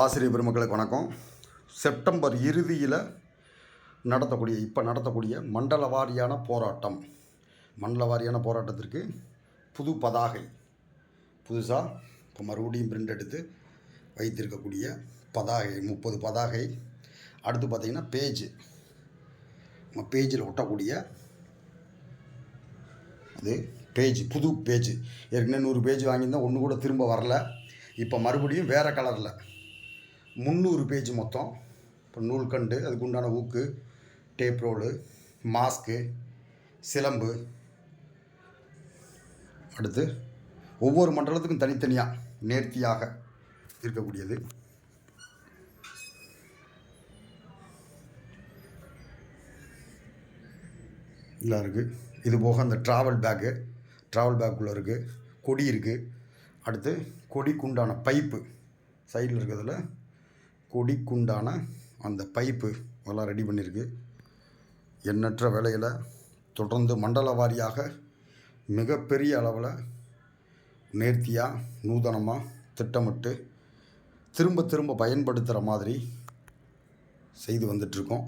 ஆசிரியர் பெருமக்களுக்கு வணக்கம். செப்டம்பர் இறுதியில் நடத்தக்கூடிய மண்டல வாரியான போராட்டத்திற்கு புது பதாகை புதுசாக இப்போ மறுபடியும் பிரிண்ட் எடுத்து வைத்திருக்கக்கூடிய பதாகை 30 பதாகை. அடுத்து பார்த்திங்கன்னா பேஜில் ஒட்டக்கூடிய அது புது பேஜ். ஏற்கனவே 100 பேஜ் வாங்கியிருந்தால் ஒன்று கூட திரும்ப வரல. இப்போ மறுபடியும் வேறு கலரில் 300 பேஜ் மொத்தம். இப்போ நூல்கண்டு, அதுக்கு உண்டான ஊக்கு, டேப் ரோலு, மாஸ்க்கு, சிலம்பு. அடுத்து ஒவ்வொரு மண்டலத்துக்கும் தனித்தனியாக நேர்த்தியாக இருக்கக்கூடியது. எல்லாம் இருக்குது. இது போக அந்த ட்ராவல் பேக்குள்ளே இருக்குது. கொடி இருக்குது. அடுத்து கொடிக்குண்டான பைப்பு சைடில் இருக்கிறதுல கொடிக்குண்டான அந்த பைப்பு எல்லாம் ரெடி பண்ணியிருக்கு. எண்ணற்ற வேலையில் தொடர்ந்து மண்டல வாரியாக மிகப்பெரிய அளவில் நேர்த்தியாக நூதனமாக திட்டமிட்டு திரும்ப பயன்படுத்துகிற மாதிரி செய்து வந்துட்ருக்கோம்.